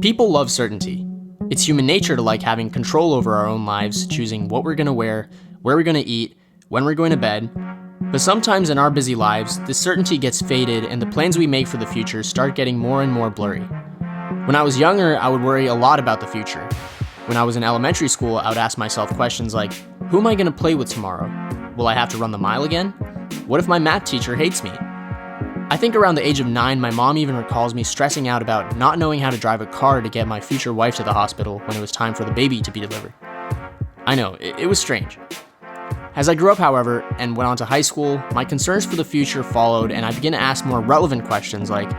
People love certainty. It's human nature to like having control over our own lives, choosing what we're going to wear, where we're going to eat, when we're going to bed. But sometimes in our busy lives, this certainty gets faded and the plans we make for the future start getting more and more blurry. When I was younger, I would worry a lot about the future. When I was in elementary school, I would ask myself questions like, who am I going to play with tomorrow? Will I have to run the mile again? What if my math teacher hates me? I think around the age of 9, my mom even recalls me stressing out about not knowing how to drive a car to get my future wife to the hospital when it was time for the baby to be delivered. I know, it was strange. As I grew up, however, and went on to high school, my concerns for the future followed, and I began to ask more relevant questions like,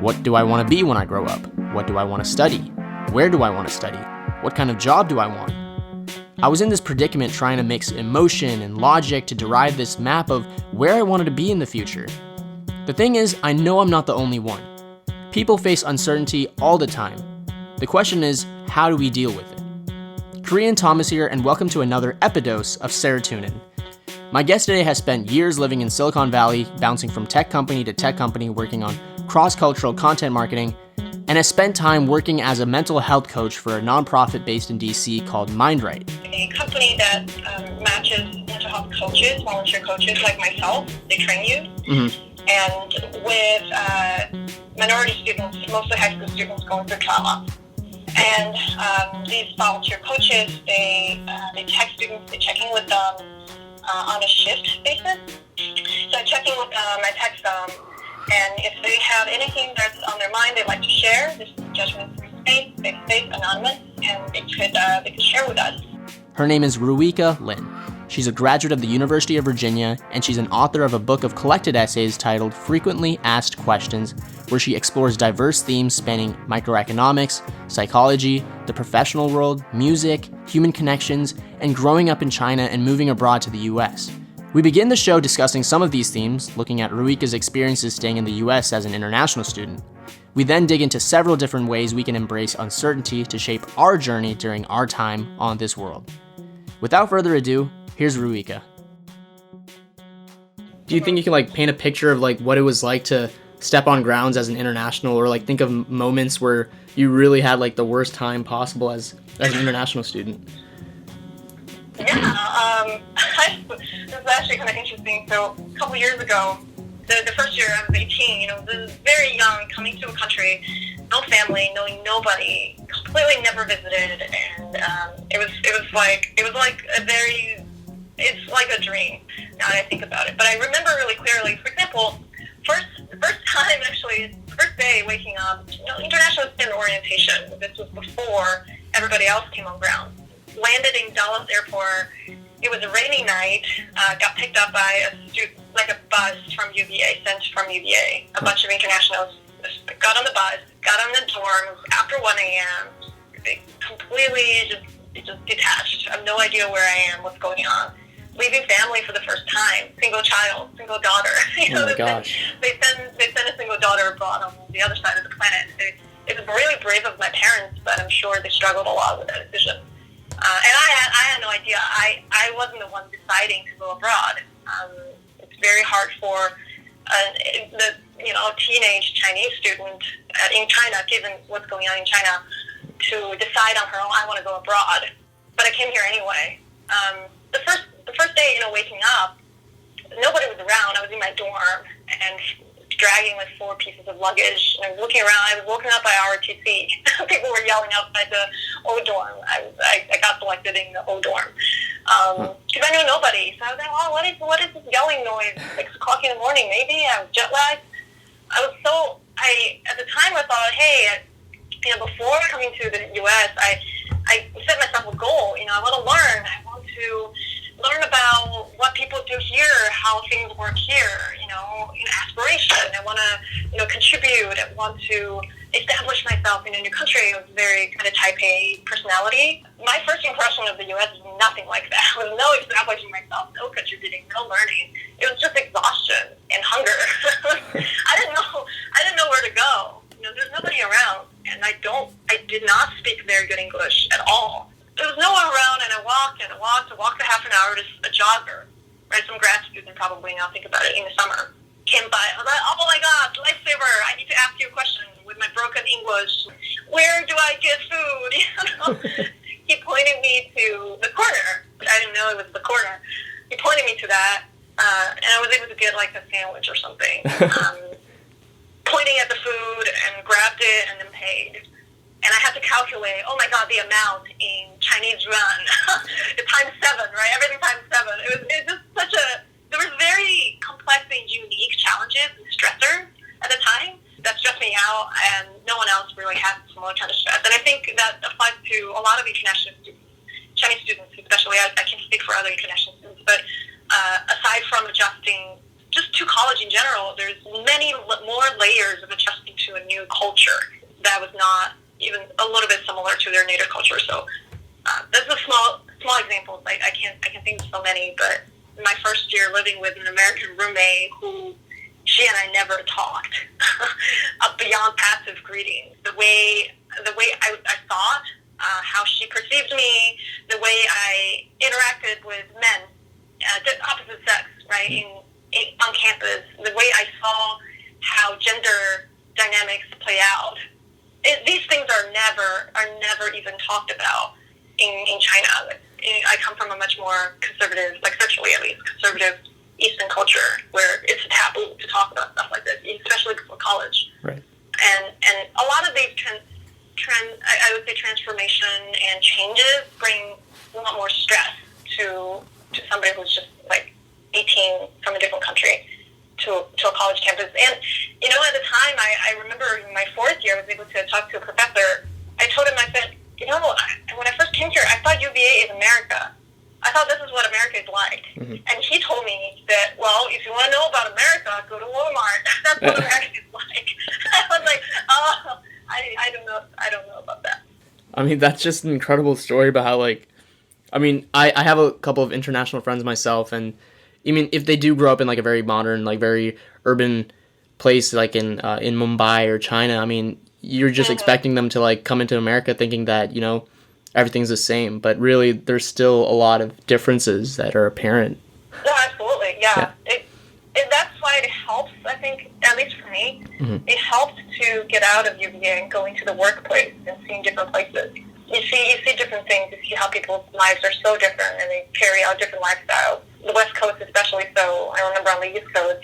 what do I want to be when I grow up? What do I want to study? Where do I want to study? What kind of job do I want? I was in this predicament trying to mix emotion and logic to derive this map of where I wanted to be in the future. The thing is, I know I'm not the only one. People face uncertainty all the time. The question is, how do we deal with it? Kurien Thomas here, and welcome to another Epidose of SeroTunein. My guest today has spent years living in Silicon Valley, bouncing from tech company to tech company, working on cross-cultural content marketing, and has spent time working as a mental health coach for a nonprofit based in DC called MindRight. A company that matches mental health coaches, volunteer coaches like myself. They train you. And with minority students, mostly high school students going through trauma. And these volunteer coaches, they text students, they check in with them on a shift basis. So I check in with them, I text them, and if they have anything that's on their mind they'd like to share, this is judgment-free space, safe space, anonymous, and they could share with us. Her name is Ruika Lin. She's a graduate of the University of Virginia, and she's an author of a book of collected essays titled Frequently Asked Questions, where she explores diverse themes spanning microeconomics, psychology, the professional world, music, human connections, and growing up in China and moving abroad to the US. We begin the show discussing some of these themes, looking at Ruika's experiences staying in the US as an international student. We then dig into several different ways we can embrace uncertainty to shape our journey during our time on this world. Without further ado, here's Ruika. Do you think you can paint a picture of what it was like to step on grounds as an international, or think of moments where you really had the worst time possible as an international student? Yeah, this is actually kind of interesting. So a couple years ago, the first year I was 18, was very young, coming to a country, no family, knowing nobody, completely never visited, and it's like a dream now that I think about it. But I remember really clearly, for example, the first time actually, the first day waking up, international student orientation. This was before everybody else came on ground. Landed in Dallas airport. It was a rainy night. Got picked up by a bus from UVA, sent from UVA. A bunch of internationals got on the bus, got on the dorms after 1 a.m. They completely just detached. I have no idea where I am, what's going on. Leaving family for the first time. Single child, single daughter. Oh my gosh. They send a single daughter abroad on the other side of the planet. It was really brave of my parents, but I'm sure they struggled a lot with that decision. And I had no idea. I wasn't the one deciding to go abroad. It's very hard for the teenage Chinese student in China, given what's going on in China, to decide on her own, I want to go abroad. But I came here anyway. The first day, waking up, nobody was around. I was in my dorm and dragging 4 pieces of luggage. And I was looking around. I was woken up by ROTC. People were yelling outside the O dorm. I got selected in the O dorm because I knew nobody. So I was like, "Oh, what is this yelling noise? 6 o'clock in the morning? Maybe I was jet lagged." At the time I thought, hey, before coming to the U.S., I set myself a goal. I want to learn. I want to learn about what people do here, how things work here, aspiration. I want to, contribute. I want to establish myself in a new country. It was very kind of type A personality. My first impression of the U.S. is nothing like that. There was no establishing myself, no contributing, no learning. It was just exhaustion and hunger. I didn't know where to go. There's nobody around, and I did not speak very good English at all. There was no one around, and I walked a half an hour to a jogger, right? Some grad student probably, now think about it, in the summer, came by. I was like, oh my God, lifesaver, I need to ask you a question with my broken English. where do I get food? He pointed me to the corner. I didn't know it was the corner. He pointed me to that, and I was able to get like a sandwich or something. Pointing at the food and grabbed it and then paid. And I had to calculate, oh my God, the amount in Chinese yuan. Times 7, right? Everything times 7. It was just there was very complex and unique challenges and stressors at the time that stressed me out, and no one else really had similar kind of stress. And I think that applies to a lot of international students, Chinese students especially. I can't speak for other international students, but aside from adjusting just to college in general, there's many more layers of adjusting to a new culture that was not even a little bit similar to their native culture. So that's a small example. I can't think of so many, but my first year living with an American roommate who she and I never talked beyond passive greetings. The way I thought, how she perceived me, the way I interacted with men, the opposite sex, right, on campus, the way I saw how gender dynamics play out. These things are never even talked about in China. I come from a much more conservative, like sexually at least, conservative Eastern culture where it's a taboo to talk about stuff like this, especially for college. Right. And a lot of these I would say transformation and changes bring a lot more stress to somebody who's just like 18 from a different country to a college campus. And, at the time, I remember in my fourth year, I was able to talk to a professor. I told him, I said, when I first came here, I thought UVA is America. I thought this is what America is like. Mm-hmm. And he told me that, well, if you want to know about America, go to Walmart. That's what America is like. I was like, oh, I don't know about that. I mean, that's just an incredible story about how, I have a couple of international friends myself, and I mean, if they do grow up in like a very modern, like very urban place, like in Mumbai or China, I mean, you're just expecting them to like come into America thinking that, everything's the same, but really there's still a lot of differences that are apparent. No, absolutely, yeah. That's why it helps, I think, at least for me, it helps to get out of UVA and go into the workplace and seeing different places. You see different things. You see how people's lives are so different, and they carry out different lifestyles. The West Coast especially so. I remember on the East Coast,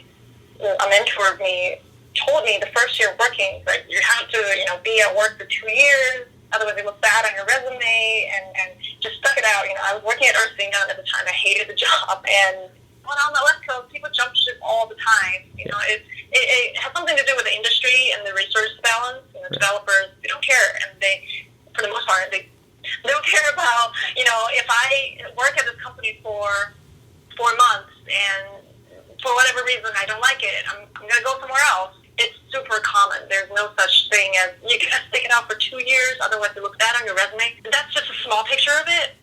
a mentor of me told me the first year working, like, you have to, be at work for 2 years, otherwise it looks bad on your resume, and just stuck it out. I was working at Ernst & Young at the time. I hated the job, and when on the West Coast, people jump ship all the time. It has something to do with the industry and the resource balance. Developers, they don't care, and they, for the most part, they don't care about, if I work at this company for 4 months and for whatever reason I don't like it, I'm going to go somewhere else. It's super common. There's no such thing as you can stick it out for 2 years, otherwise it looks bad on your resume. That's just a small picture of it.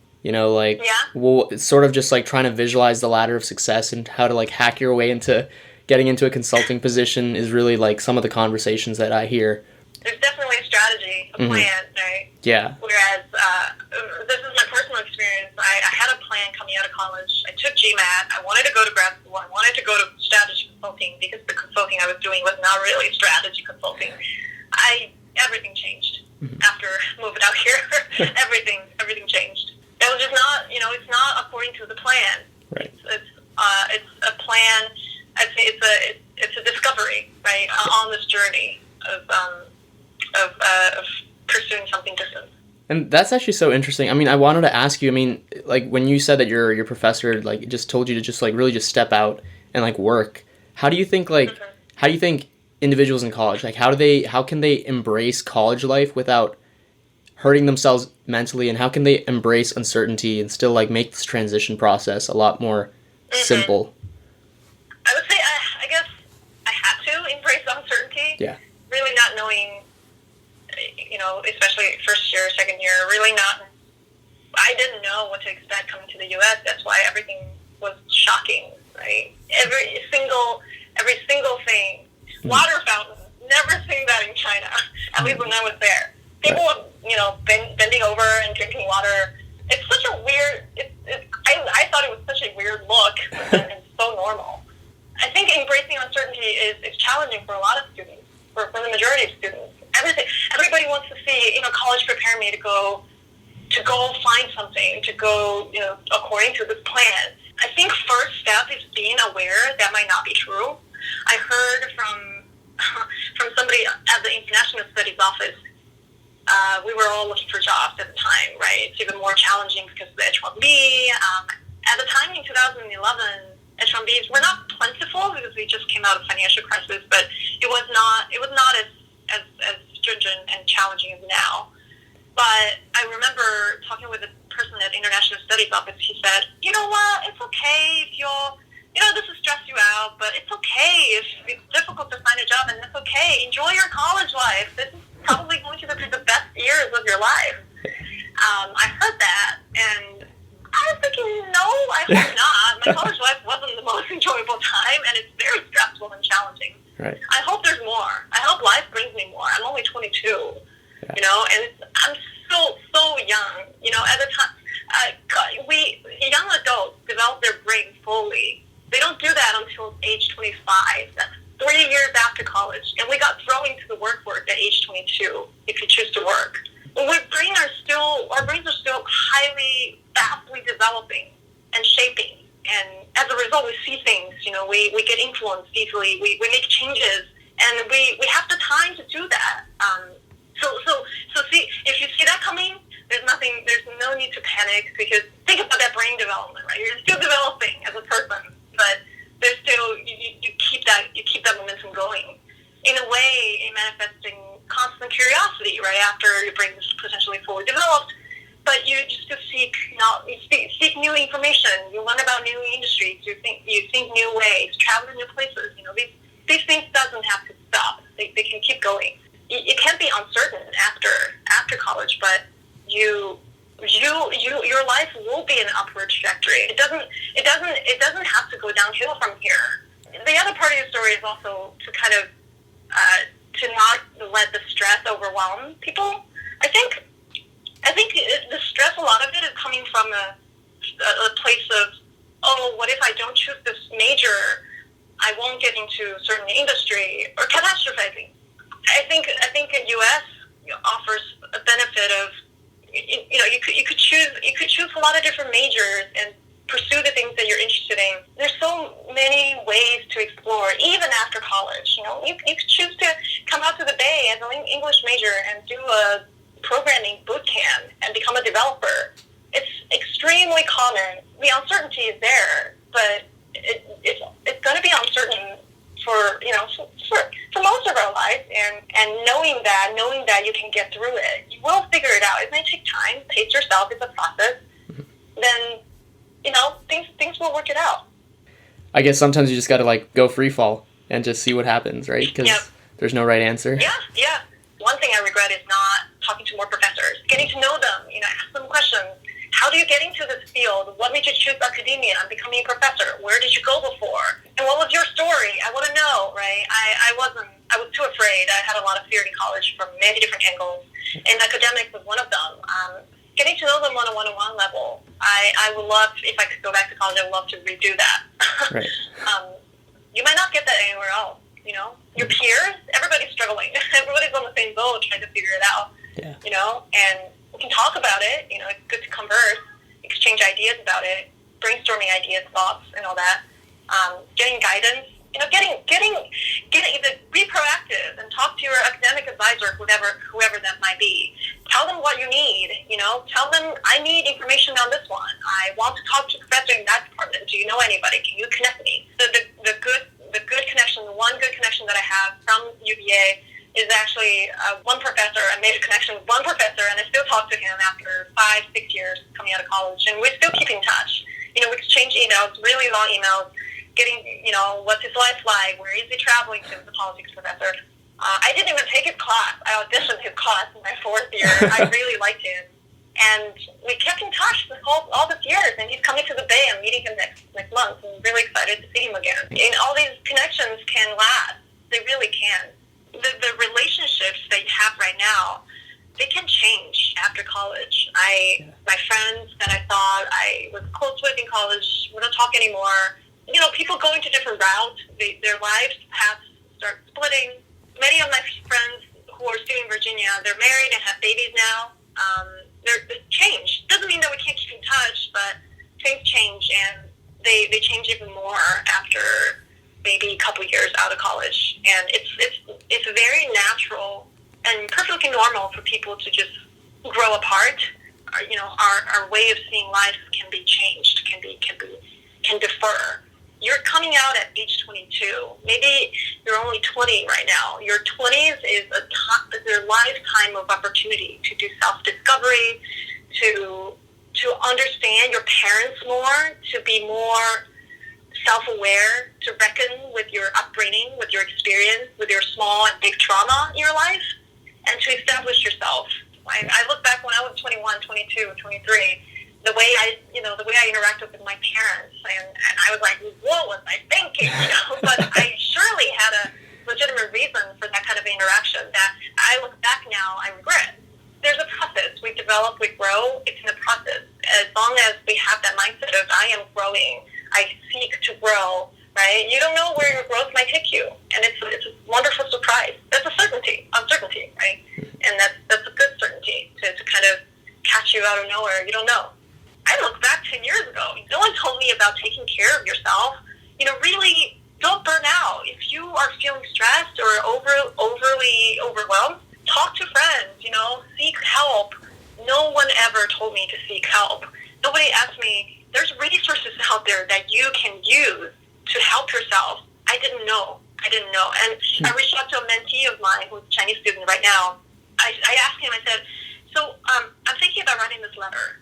Well, it's sort of just like trying to visualize the ladder of success and how to like hack your way into getting into a consulting position is really like some of the conversations that I hear. There's definitely a strategy, a plan, right? Yeah. Whereas this is my personal experience. I had a plan coming out of college. I took GMAT. I wanted to go to grad school. I wanted to go to strategy consulting because the consulting I was doing was not really strategy consulting. Everything changed after moving out here. everything changed. It was just not, it's not according to the plan. Right. It's a plan. I'd say it's a discovery, right, on this journey of pursuing something different. And that's actually so interesting. I mean, I wanted to ask you, I mean, like when you said that your professor like just told you to just like really just step out and like work, how do you think individuals in college, like how can they embrace college life without hurting themselves mentally, and how can they embrace uncertainty and still like make this transition process a lot more simple? I would say I guess I had to embrace uncertainty. Yeah. Really not knowing, especially first year, second year, I didn't know what to expect coming to the U.S. That's why everything was shocking, right? Every single thing. Water fountain, never seen that in China, at least when I was there. People, bending over and drinking water. It's such a weird, I thought it was such a weird look, and so normal. I think embracing uncertainty is challenging for a lot of students, for the majority of students. Everybody everybody wants to see, college prepare me to go find something, to go, according to this plan. I think first step is being aware that might not be true. I heard from somebody at the International Studies Office. We were all looking for jobs at the time, right? It's even more challenging because of the H-1B. At the time in 2011, H-1Bs were not plentiful because we just came out of financial crisis, but it was not as stringent and challenging as now. But I remember talking with a person at International Studies Office. He said, you know what, it's okay if this will stress you out, but it's okay if it's difficult to find a job, and that's okay. Enjoy your college life. This is probably going to be the best years of your life. I heard that, and I was thinking, no, I hope not. My college life wasn't the most enjoyable time, and it's very stressful and challenging. Right. I hope there's more. I hope life brings me more. I'm only 22, and I'm so young. At the time, young adults develop their brain fully. They don't do that until age 25. That's 3 years after college, and we got thrown into the workforce at age 22 if you choose to work. Our brains are still highly, vastly developing and shaping, and as a result, we see things. We get influenced easily. We make changes, and we have the time to do that. So see, if you see that coming, there's no need to panic, because think about that brain development, right? You're still developing as a person, but there's still you keep that momentum going. In a way, in manifesting constant curiosity, right? After your brain is potentially fully developed, but you just seek new information. You learn about new industries. You think new ways, travel to new places. These things doesn't have to stop. They can keep going. It can be uncertain after college, but your life will be an upward trajectory. It doesn't have to go downhill from here. The other part of the story is also to kind of to not let the stress overwhelm people. I think the stress, a lot of it is coming from a place of, oh, what if I don't choose this major? I won't get into a certain industry, or catastrophizing. I think the U.S. offers a benefit of, you could choose a lot of different majors and pursue the things that you're interested in. There's so many ways to explore, even after college. You could choose to come out to the Bay as an English major and do a programming boot camp and become a developer. It's extremely common. The uncertainty is there, but it's going to be uncertain for most of our lives, and knowing that you can get through it, you will figure it out. It may take time. Pace yourself. It's a process. Then things will work it out. I guess sometimes you just got to go free fall and just see what happens, right? Because there's no right answer. Yeah. One thing I regret is not talking to more professors, getting to know them. Ask them questions. How do you get into this field? What made you choose academia and becoming a professor? Where did you go before? And what was your story? I want to know, right? I was too afraid. I had a lot of fear in college from many different angles, and academics was one of them. Getting to know them on a one-on-one level, I would love, if I could go back to college, I would love to redo that. Right. You might not get that anywhere else. Your peers, everybody's struggling. Everybody's on the same boat trying to figure it out. Yeah. And we can talk about it. It's good to converse, exchange ideas about it, brainstorming ideas, thoughts, and all that. Getting guidance. Be proactive and talk to your academic advisor, whoever that might be. Tell them what you need. Tell them, I need information on this one. I want to talk to a professor in that department. Do you know anybody? Can you connect me? The good connection, the one good connection that I have from UVA is actually one professor. I made a connection with one professor, and I still talk to him after 5-6 years coming out of college, and we still keep in touch. We exchange emails, really long emails, getting, what's his life like, where is he traveling to, the politics professor. I didn't even take his class. I auditioned his class in my 4th year. I really liked him. And we kept in touch all these years, and he's coming to the Bay. I'm meeting him next month. I'm really excited to see him again. And all these connections can last. They really can. The relationships that you have right now, they can change after college. My friends that I thought I was close with in college, we don't talk anymore. People go into different routes. Their lives paths start splitting. Many of my friends who who are still in Virginia, they're married and have babies now. They're changed. Doesn't mean that we can't keep in touch, but things change, and they change even more after maybe a couple years out of college. And it's very natural and perfectly normal for people to just grow apart. Our way of seeing life can be changed, can defer. You're coming out at age 22. Maybe you're only 20 right now. Your 20s is a lifetime of opportunity to do self-discovery, to understand your parents more, to be more self-aware, to reckon with your upbringing, with your experience, with your small and big trauma in your life, and to establish yourself. I look back when I was 21, 22, 23, the way I interacted with my parents, and I was like, what was I thinking? But I surely had a legitimate reason for that kind of interaction that I look back now, I regret. There's a process. We develop, we grow. It's in the process. As long as we have that mindset of I am growing, I seek to grow, right? You don't know where your growth might take you, and it's a wonderful surprise. That's a uncertainty, right? And that's a good certainty to kind of catch you out of nowhere. You don't know. I look back 10 years ago. No one told me about taking care of yourself. Really don't burn out. If you are feeling stressed or overly overwhelmed, talk to friends, seek help. No one ever told me to seek help. Nobody asked me, there's resources out there that you can use to help yourself. I didn't know. And I reached out to a mentee of mine who's a Chinese student right now. I asked him, I said, so I'm thinking about writing this letter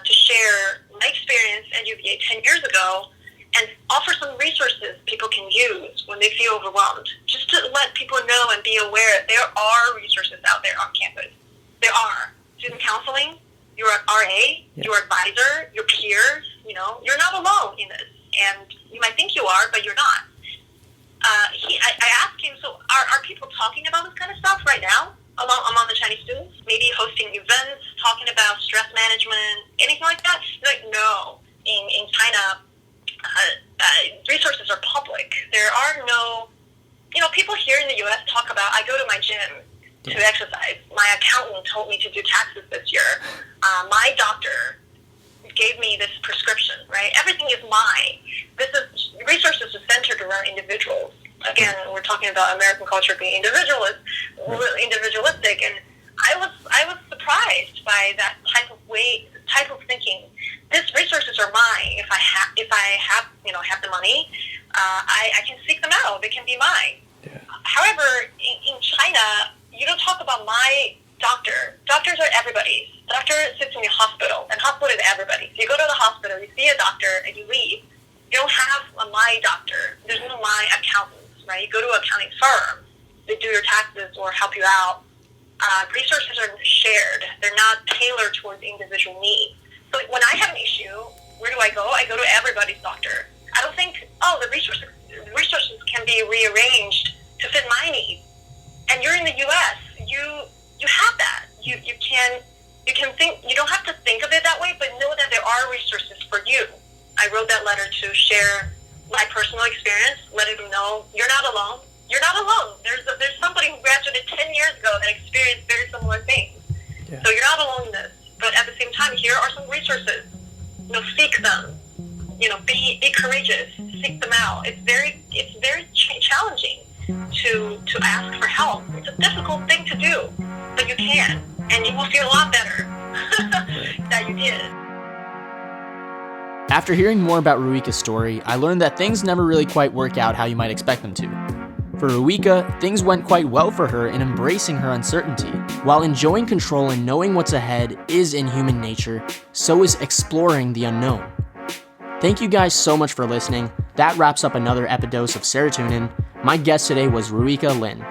to share my experience at UVA 10 years ago and offer some resources people can use when they feel overwhelmed, just to let people know and be aware there are resources out there on campus. There are. Student counseling, your RA, your advisor, your peers, you're not alone in this. And you might think you are, but you're not. I asked him, so are people talking about this kind of stuff right now among the Chinese students? Maybe hosting events, talking about stress management, anything like that? He's like, no. In China, resources are public. There are no, people here in the U.S. talk about, I go to my gym to exercise. My accountant told me to do taxes this year. My doctor gave me this prescription, right? Everything is mine. Resources are centered around individuals. Again, we're talking about American culture being individualistic, and I was surprised by that type of thinking. These resources are mine. If I have the money, I can seek them out. They can be mine. Yeah. However, in China, you don't talk about my doctor. Doctors are everybody's. Doctor sits in the hospital, and hospital is everybody. So you go to the hospital, you see a doctor, and you leave. You don't have a my doctor. There's no my accountants, right? You go to an accounting firm. They do your taxes or help you out. Resources are shared. They're not tailored towards individual needs. So when I have an issue, where do I go? I go to everybody's doctor. I don't think, the resources can be rearranged to fit my needs. And you're in the U.S. You have that. You can think. You don't have to think of it that way, but know that there are resources for you. I wrote that letter to share my personal experience, letting them know you're not alone. You're not alone. There's somebody who graduated 10 years ago that experienced very similar things. Yeah. So you're not alone in this. But at the same time, here are some resources. Seek them. Be courageous. Seek them out. It's very challenging to ask for help. It's a difficult thing to do, but you can, and you will feel a lot better that you did. After hearing more about Ruika's story, I learned that things never really quite work out how you might expect them to. For Ruika, things went quite well for her in embracing her uncertainty. While enjoying control and knowing what's ahead is in human nature, so is exploring the unknown. Thank you guys so much for listening. That wraps up another Epidose of SeroTunein. My guest today was Ruika Lin.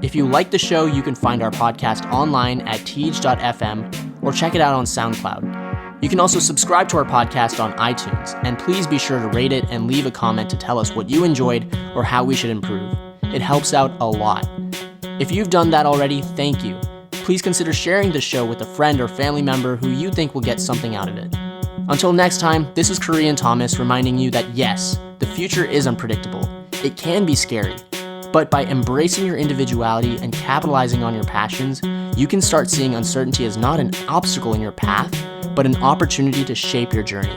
If you like the show, you can find our podcast online at teej.fm or check it out on SoundCloud. You can also subscribe to our podcast on iTunes, and please be sure to rate it and leave a comment to tell us what you enjoyed or how we should improve. It helps out a lot. If you've done that already, thank you. Please consider sharing the show with a friend or family member who you think will get something out of it. Until next time, this is Kurien Thomas reminding you that yes, the future is unpredictable. It can be scary, But by embracing your individuality and capitalizing on your passions, you can start seeing uncertainty as not an obstacle in your path, but an opportunity to shape your journey.